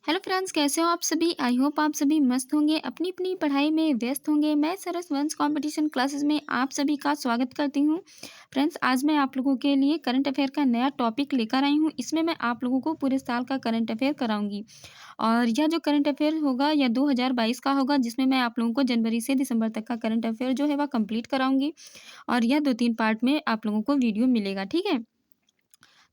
Hello friends, कैसे हो आप सभी। आई होप आप सभी मस्त होंगे, अपनी अपनी पढ़ाई में व्यस्त होंगे। मैं सरस वंश कंपटीशन क्लासेस में आप सभी का स्वागत करती हूं। फ्रेंड्स, आज मैं आप लोगों के लिए करंट अफेयर का नया टॉपिक लेकर आई हूं। इसमें मैं आप लोगों को पूरे साल का करंट अफेयर कराऊंगी और यह जो करंट अफेयर होगा यह 2022 का होगा, जिसमें मैं आप लोगों को जनवरी से दिसंबर तक का करंट अफेयर जो है वह कंप्लीट कराऊंगी। और यह 2-3 पार्ट में आप लोगों को वीडियो मिलेगा, ठीक है।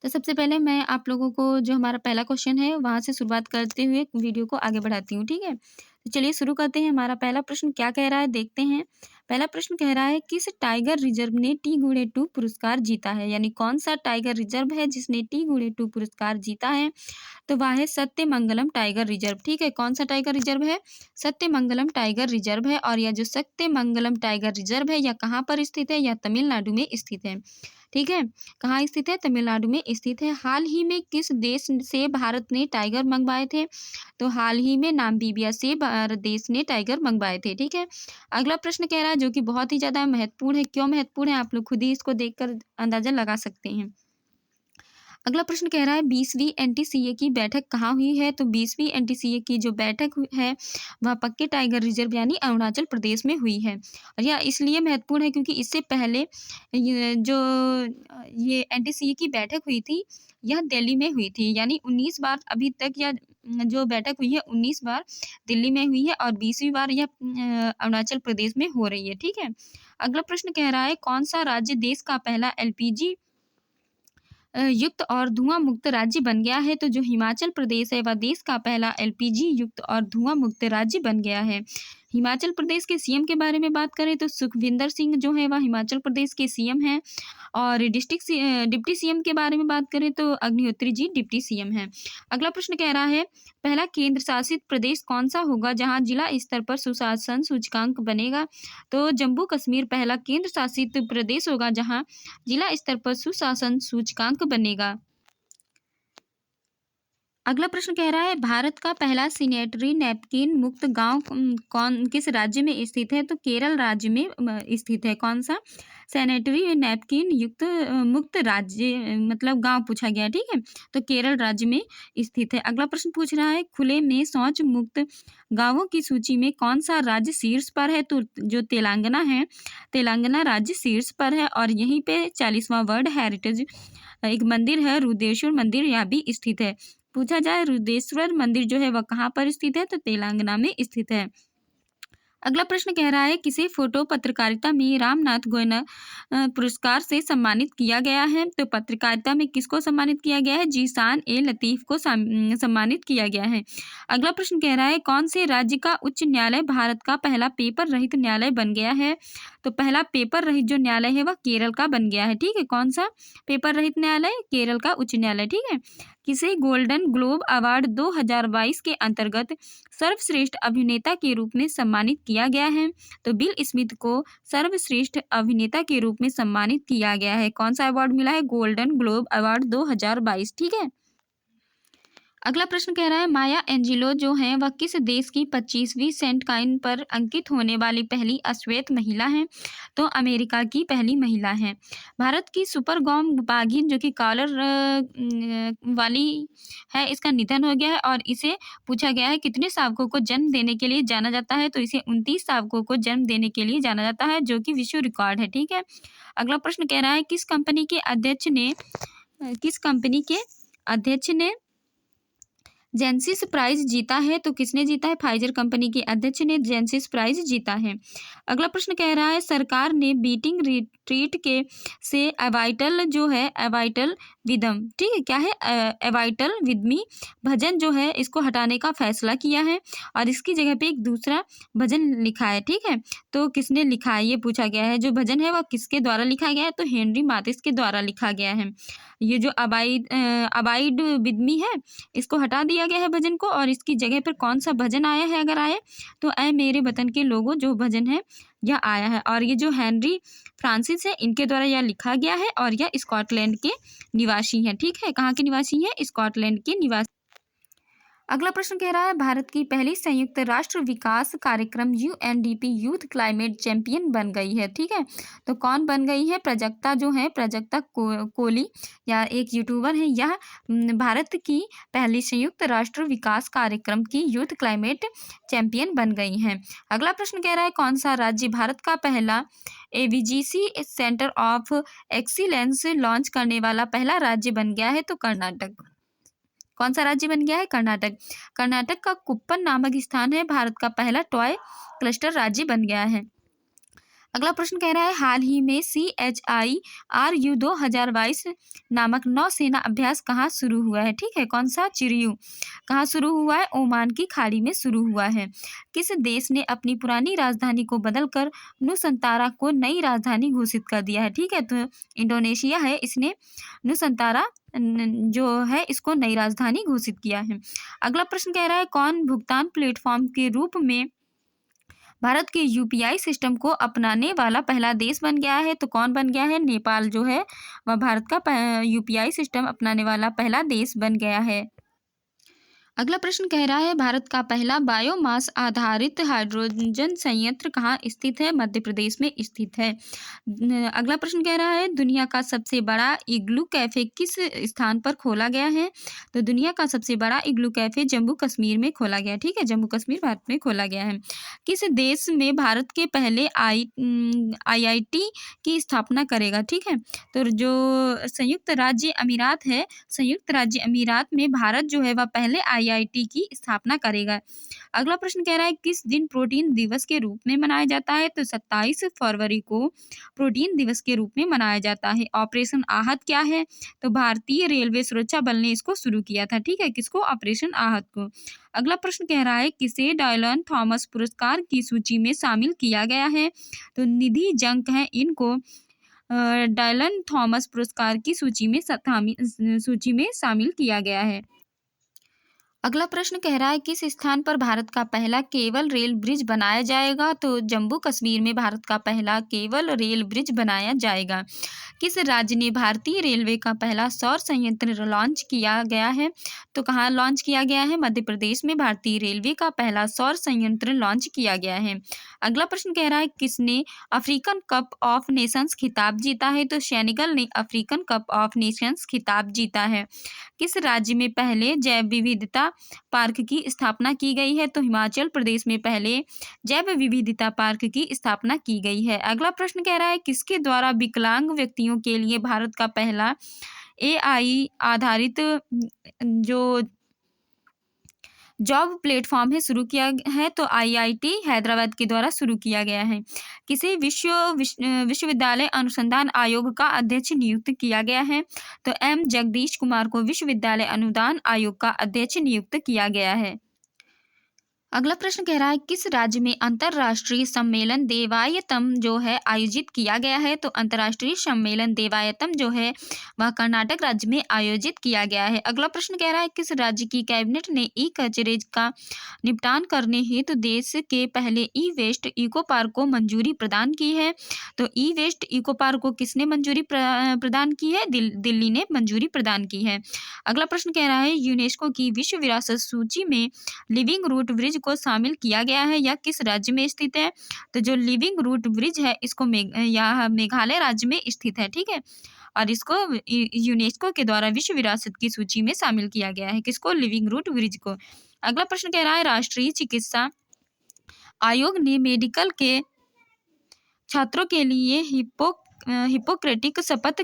तो सबसे पहले मैं आप लोगों को जो हमारा पहला क्वेश्चन है वहाँ से शुरुआत करते हुए वीडियो को आगे बढ़ाती हूँ, ठीक है। तो चलिए शुरू करते हैं। हमारा पहला प्रश्न क्या कह रहा है, देखते हैं। पहला प्रश्न कह रहा है, किस टाइगर रिजर्व ने टी गुडे 2 पुरस्कार जीता है। यानी कौन सा टाइगर रिजर्व है जिसने टी गुडे 2 पुरस्कार जीता है। तो वह है सत्यमंगलम टाइगर रिजर्व, ठीक है। कौन सा टाइगर रिजर्व है, सत्यमंगलम टाइगर रिजर्व है। और यह जो सत्यमंगलम टाइगर रिजर्व है यह कहाँ पर स्थित है, यह तमिलनाडु में स्थित है, ठीक है। कहाँ स्थित है, तमिलनाडु में स्थित है। हाल ही में किस देश से भारत ने टाइगर मंगवाए थे। तो हाल ही में नामीबिया से भारत देश ने टाइगर मंगवाए थे, ठीक है। अगला प्रश्न कह रहा है, जो कि बहुत ही ज्यादा महत्वपूर्ण है। क्यों महत्वपूर्ण है, आप लोग खुद ही इसको देखकर अंदाजा लगा सकते हैं। अगला प्रश्न कह रहा है, 20वीं एनटीसीए की बैठक कहाँ हुई है। तो 20वीं एनटीसीए की जो बैठक है वह पक्के टाइगर रिजर्व यानी अरुणाचल प्रदेश में हुई है। और यह इसलिए महत्वपूर्ण है क्योंकि इससे पहले ये एनटीसीए की बैठक हुई थी यह दिल्ली में हुई थी। यानी 19 बार अभी तक यह जो बैठक हुई है 19 बार दिल्ली में हुई है और 20वीं बार यह अरुणाचल प्रदेश में हो रही है, ठीक है। अगला प्रश्न कह रहा है, कौन सा राज्य देश का पहला एलपीजी युक्त और धुआं मुक्त राज्य बन गया है। तो जो हिमाचल प्रदेश है वह देश का पहला एलपीजी युक्त और धुआं मुक्त राज्य बन गया है। हिमाचल प्रदेश के सीएम के बारे में बात करें तो सुखविंदर सिंह जो है वह हिमाचल प्रदेश के सीएम हैं। और डिप्टी सीएम के बारे में बात करें तो अग्निहोत्री जी डिप्टी सीएम हैं। अगला प्रश्न कह रहा है, पहला केंद्र शासित प्रदेश कौन सा होगा जहां जिला स्तर पर सुशासन सूचकांक बनेगा। तो जम्मू कश्मीर पहला केंद्र शासित प्रदेश होगा जहां जिला स्तर पर सुशासन सूचकांक बनेगा। अगला प्रश्न कह रहा है, भारत का पहला सैनिटरी नैपकिन मुक्त गांव कौन किस राज्य में स्थित है। तो केरल राज्य में स्थित है। कौन सा सैनिटरी नैपकिन युक्त मुक्त राज्य मतलब गांव पूछा गया है, ठीक है। तो केरल राज्य में स्थित है। अगला प्रश्न पूछ रहा है, खुले में शौच मुक्त गांवों की सूची में कौन सा राज्य शीर्ष पर है। तो जो तेलंगाना है, तेलंगाना राज्य शीर्ष पर है। और यहीं पे 40वां वर्ल्ड हेरिटेज एक मंदिर है रुद्रेश्वर मंदिर, यह भी स्थित है। पूछा जाए रुद्रेश्वर मंदिर जो है वह कहाँ पर स्थित है। तो तेलंगाना में स्थित है। अगला प्रश्न कह रहा है, किसे फोटो पत्रकारिता में रामनाथ गोयना पुरस्कार से सम्मानित किया गया है। तो पत्रकारिता में किसको सम्मानित किया गया है, जीशान ए लतीफ को सम्मानित किया गया है। अगला प्रश्न कह रहा है, कौन से राज्य का उच्च न्यायालय भारत का पहला पेपर रहित न्यायालय बन गया है। तो पहला पेपर रहित जो न्यायालय है वह केरल का बन गया है, ठीक है। कौन सा पेपर रहित न्यायालय, केरल का उच्च न्यायालय, ठीक है। किसे गोल्डन ग्लोब अवार्ड 2022 के अंतर्गत सर्वश्रेष्ठ अभिनेता के रूप में सम्मानित किया गया है। तो बिल स्मिथ को सर्वश्रेष्ठ अभिनेता के रूप में सम्मानित किया गया है। कौन सा अवार्ड मिला है, गोल्डन ग्लोब अवार्ड 2022, ठीक है। अगला प्रश्न कह रहा है, माया एंजिलो जो है वह किस देश की 25वीं सेंट कॉइन पर अंकित होने वाली पहली अश्वेत महिला है। तो अमेरिका की पहली महिला है। भारत की सुपर गॉम बाघिन जो कि कॉलर वाली है, इसका निधन हो गया है। और इसे पूछा गया है कितने शावकों को जन्म देने के लिए जाना जाता है। तो इसे 29 शावकों को जन्म देने के लिए जाना जाता है, जो कि विश्व रिकॉर्ड है, ठीक है। अगला प्रश्न कह रहा है, किस कंपनी के अध्यक्ष ने जेंसिस प्राइज जीता है। तो किसने जीता है, फाइजर कंपनी के अध्यक्ष ने जेंसिस प्राइज जीता है। अगला प्रश्न कह रहा है, सरकार ने बीटिंग रिट्रीट के से अवाइटल जो है अवाइटल विदम, ठीक है, क्या है अवाइटल विदमी भजन जो है इसको हटाने का फैसला किया है और इसकी जगह पे एक दूसरा भजन लिखा है, ठीक है। तो किसने लिखा है ये पूछा गया है। जो भजन है वह किसके द्वारा लिखा गया है। तो हेनरी माथिस के द्वारा लिखा गया है। ये जो अबाइड विदमी है इसको हटा दिया गया है भजन को, और इसकी जगह पर कौन सा भजन आया है, अगर आए तो ऐ मेरे वतन के लोगों जो भजन है यह आया है। और ये जो हेनरी फ्रांसिस है इनके द्वारा यह लिखा गया है और यह स्कॉटलैंड के निवासी हैं, ठीक है। कहाँ के निवासी हैं, स्कॉटलैंड के निवासी। अगला प्रश्न कह रहा है भारत की पहली संयुक्त राष्ट्र विकास कार्यक्रम यूएनडीपी यूथ क्लाइमेट चैंपियन बन गई है। ठीक है, तो कौन बन गई है? प्रजक्ता जो है, प्रजक्ता कोली या एक यूट्यूबर है, यह भारत की पहली संयुक्त राष्ट्र विकास कार्यक्रम की यूथ क्लाइमेट चैंपियन बन गई हैं। अगला प्रश्न कह रहा है कौन सा राज्य भारत का पहला AVGC centre of excellence launch करने वाला पहला राज्य बन गया है? तो कर्नाटक। कौन सा राज्य बन गया है? कर्नाटक। कर्नाटक का कुप्पन नामक स्थान है भारत का पहला टॉय क्लस्टर राज्य बन गया है। अगला प्रश्न कह रहा है हाल ही में CHIRU 2022 नामक नौसेना अभ्यास कहाँ शुरू हुआ है? ठीक है, कौन सा? चिरियू। कहाँ शुरू हुआ है? ओमान की खाड़ी में शुरू हुआ है। किस देश ने अपनी पुरानी राजधानी को बदलकर नुसंतारा को नई राजधानी घोषित कर दिया है? ठीक है, तो इंडोनेशिया है, इसने नुसंतारा जो है इसको नई राजधानी घोषित किया है। अगला प्रश्न कह रहा है कौन भुगतान प्लेटफॉर्म के रूप में भारत के यूपीआई सिस्टम को अपनाने वाला पहला देश बन गया है? तो कौन बन गया है? नेपाल जो है वह भारत का यूपीआई सिस्टम अपनाने वाला पहला देश बन गया है। अगला प्रश्न कह रहा है भारत का पहला बायोमास आधारित हाइड्रोजन संयंत्र कहाँ स्थित है? मध्य प्रदेश में स्थित है। अगला प्रश्न कह रहा है दुनिया का सबसे बड़ा इग्लू कैफे किस स्थान पर खोला गया है? तो दुनिया का सबसे बड़ा इग्लू कैफे जम्मू कश्मीर में खोला गया है। ठीक है, जम्मू कश्मीर भारत में खोला गया है। किस देश में भारत के पहले IIT की स्थापना करेगा? ठीक है, तो जो संयुक्त राज्य अमीरात है, संयुक्त राज्य अमीरात में भारत जो है वह पहले IIT की स्थापना करेगा। अगला प्रश्न कह रहा है किस दिन प्रोटीन दिवस के रूप में मनाया जाता है? तो 27 फरवरी को प्रोटीन दिवस के रूप में मनाया जाता है। ऑपरेशन आहत क्या है? तो भारतीय रेलवे सुरक्षा बल ने इसको शुरू किया था। ठीक है, किसको? ऑपरेशन आहत को। अगला प्रश्न कह रहा है किसे डायलन थॉमस पुरस्कार की सूची में शामिल किया गया है? तो निधि जंक है, इनको डायलन थॉमस पुरस्कार की सूची में शामिल किया गया है। अगला प्रश्न कह रहा है किस स्थान पर भारत का पहला केबल रेल ब्रिज बनाया जाएगा? तो जम्मू कश्मीर में भारत का पहला केबल रेल ब्रिज बनाया जाएगा। किस राज्य ने भारतीय रेलवे का पहला सौर संयंत्र लॉन्च किया गया है? तो कहाँ लॉन्च किया गया है? मध्य प्रदेश में भारतीय रेलवे का पहला सौर संयंत्र लॉन्च किया गया है। अगला प्रश्न कह रहा है किसने अफ्रीकन कप ऑफ नेशंस खिताब जीता है? तो सेनेगल ने अफ्रीकन कप ऑफ नेशंस खिताब जीता है। किस राज्य में पहले जैव विविधता पार्क की स्थापना की गई है? तो हिमाचल प्रदेश में पहले जैव विविधता पार्क की स्थापना की गई है। अगला प्रश्न कह रहा है किसके द्वारा विकलांग व्यक्तियों के लिए भारत का पहला AI आधारित जो जॉब प्लेटफॉर्म है शुरू किया है? तो IIT हैदराबाद के द्वारा शुरू किया गया है। किसे विश्वविद्यालय अनुसंधान आयोग का अध्यक्ष नियुक्त किया गया है? तो M जगदीश कुमार को विश्वविद्यालय अनुदान आयोग का अध्यक्ष नियुक्त किया गया है। अगला प्रश्न कह रहा है किस राज्य में अंतर्राष्ट्रीय सम्मेलन देवायतम जो है आयोजित किया गया है? तो अंतर्राष्ट्रीय सम्मेलन देवायतम जो है वह कर्नाटक राज्य में आयोजित किया गया है। अगला प्रश्न कह रहा है किस राज्य की कैबिनेट ने ई कचरेज का निपटान करने हेतु देश के पहले ई वेस्ट इको पार्क को मंजूरी प्रदान की है? तो ई वेस्ट इको पार्क को किसने मंजूरी प्रदान की है? दिल्ली ने मंजूरी प्रदान की है। अगला प्रश्न कह रहा है यूनेस्को की विश्व विरासत सूची में लिविंग रूट ब्रिज को शामिल किया गया है या किस राज्य में स्थित है? तो जो लिविंग रूट ब्रिज है इसको मेघालय राज्य में स्थित है। ठीक है, और इसको यूनेस्को के द्वारा विश्व विरासत की सूची में शामिल किया गया है। किसको? लिविंग रूट ब्रिज को। अगला प्रश्न कह रहा है राष्ट्रीय चिकित्सा आयोग ने मेडिकल के छात्रों के लिए हिपोक्रेटिक शपथ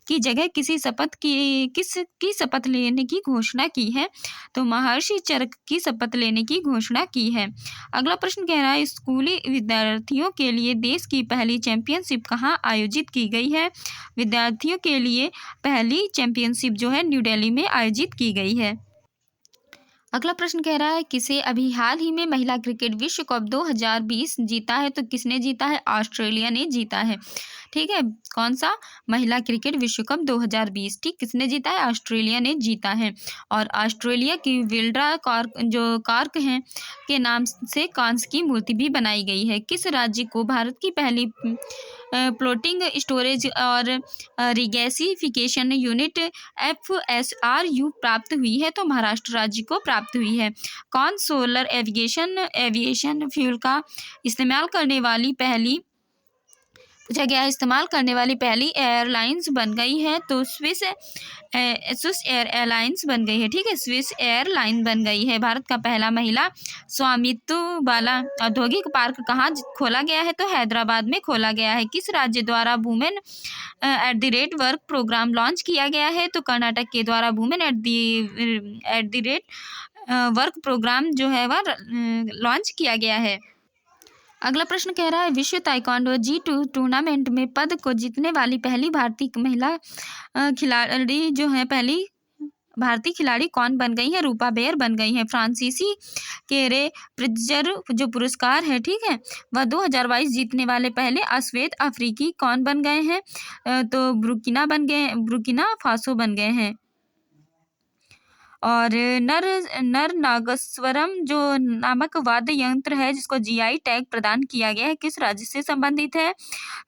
की जगह किसकी शपथ लेने की घोषणा की है? तो महर्षि चरक की शपथ लेने की घोषणा की है। अगला प्रश्न कह रहा है स्कूली विद्यार्थियों के लिए देश की पहली चैंपियनशिप कहाँ आयोजित की गई है? विद्यार्थियों के लिए पहली चैंपियनशिप जो है न्यू दिल्ली में आयोजित की गई है। अगला प्रश्न कह रहा है किसे अभी हाल ही में महिला क्रिकेट विश्व कप 2020 जीता है? तो किसने जीता है? ऑस्ट्रेलिया ने जीता है। ठीक है, कौन सा? महिला क्रिकेट विश्व कप 2020, ठीक, किसने जीता है? ऑस्ट्रेलिया ने जीता है। और ऑस्ट्रेलिया की विल्ड्रा कॉर्क जो कॉर्क हैं के नाम से कांस्य की मूर्ति भी बनाई गई है। किस राज्य को भारत की पहली फ्लोटिंग स्टोरेज और रिगैसिफिकेशन यूनिट FSRU प्राप्त हुई है? तो महाराष्ट्र राज्य को प्राप्त हुई है। कौन सोलर एविएशन फ्यूल का इस्तेमाल करने वाली पहली पूछा गया है, इस्तेमाल करने वाली पहली एयरलाइंस बन गई है? तो स्विस एयरलाइंस बन गई है, ठीक है, स्विस एयरलाइन बन गई है। भारत का पहला महिला स्वामित्व वाला औद्योगिक पार्क कहाँ खोला गया है? तो हैदराबाद में खोला गया है। किस राज्य द्वारा वुमेन @वर्क प्रोग्राम लॉन्च किया गया है? तो कर्नाटक के द्वारा वुमेन वर्क प्रोग्राम जो है वह लॉन्च किया गया है। अगला प्रश्न कह रहा है, विश्व ताइक्वांडो G2 टूर्नामेंट में पद को जीतने वाली पहली भारतीय महिला खिलाड़ी जो है, पहली भारतीय खिलाड़ी कौन बन गई है? रूपा बेयर बन गई है। फ्रांसीसी केरे प्रित्जर जो पुरस्कार है, ठीक है, वह 2022 जीतने वाले पहले अश्वेत अफ्रीकी कौन बन गए हैं? तो बुर्किना फासो बन गए हैं। और नर नर नागस्वरम जो नामक वाद्य यंत्र है जिसको GI टैग प्रदान किया गया है, किस राज्य से संबंधित है?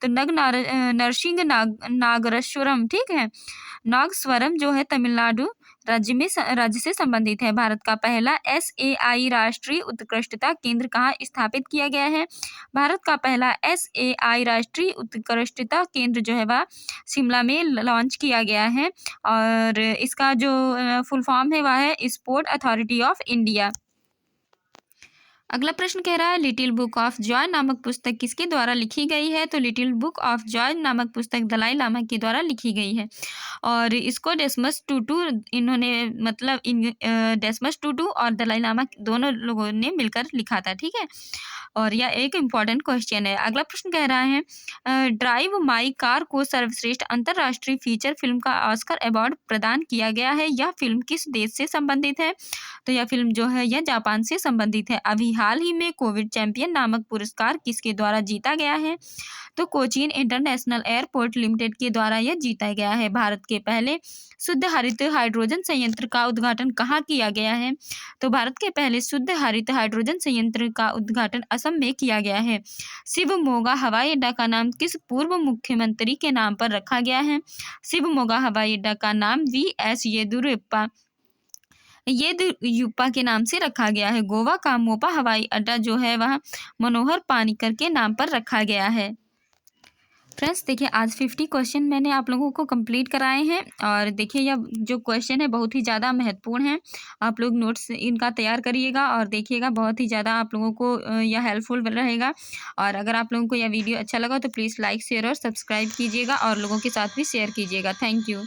तो नरसिंह नागेश्वरम, ठीक है, नागस्वरम जो है तमिलनाडु राज्य से संबंधित है। भारत का पहला SAI राष्ट्रीय उत्कृष्टता केंद्र कहाँ स्थापित किया गया है? भारत का पहला SAI राष्ट्रीय उत्कृष्टता केंद्र जो है वह शिमला में लॉन्च किया गया है। और इसका जो फुल फॉर्म है वह है स्पोर्ट अथॉरिटी ऑफ इंडिया। अगला प्रश्न कह रहा है, लिटिल बुक ऑफ जॉय नामक पुस्तक किसके द्वारा लिखी गई है? तो लिटिल बुक ऑफ जॉय नामक पुस्तक दलाई लामा के द्वारा लिखी गई है। और इसको डेसमस टूटू इन्होंने मतलब डेसमस टूटू और दलाई लामा दोनों लोगों ने मिलकर लिखा था, ठीक है। और यह एक इम्पॉर्टेंट क्वेश्चन है। अगला प्रश्न कह रहा है, ड्राइव माई कार को सर्वश्रेष्ठ अंतर्राष्ट्रीय फीचर फिल्म का ऑस्कर अवार्ड प्रदान किया गया है। यह फिल्म किस देश से संबंधित है? तो यह फिल्म जो है यह जापान से संबंधित है। अभी हाल ही में कोविड चैंपियन नामक पुरस्कार किसके द्वारा जीता गया है? तो कोचीन इंटरनेशनल एयरपोर्ट लिमिटेड के द्वारा यह जीता गया है। भारत के पहले शुद्ध हरित हाइड्रोजन संयंत्र का उद्घाटन कहाँ किया गया है? तो भारत के पहले शुद्ध हरित हाइड्रोजन संयंत्र का उद्घाटन असम में किया गया है। शिवमोगा हवाई अड्डा का नाम किस पूर्व मुख्यमंत्री के नाम पर रखा गया है? शिवमोगा हवाई अड्डा का नाम VS येदियुरप्पा के नाम से रखा गया है। गोवा का मोपा हवाई अड्डा जो है वह मनोहर पानिकर के नाम पर रखा गया है। फ्रेंड्स देखिए, आज 50 क्वेश्चन मैंने आप लोगों को कंप्लीट कराए हैं। और देखिए यह जो क्वेश्चन है बहुत ही ज़्यादा महत्वपूर्ण है। आप लोग नोट्स इनका तैयार करिएगा और देखिएगा, बहुत ही ज़्यादा आप लोगों को यह हेल्पफुल रहेगा। और अगर आप लोगों को यह वीडियो अच्छा लगा तो प्लीज़ लाइक शेयर और सब्सक्राइब कीजिएगा और लोगों के साथ भी शेयर कीजिएगा। Thank you.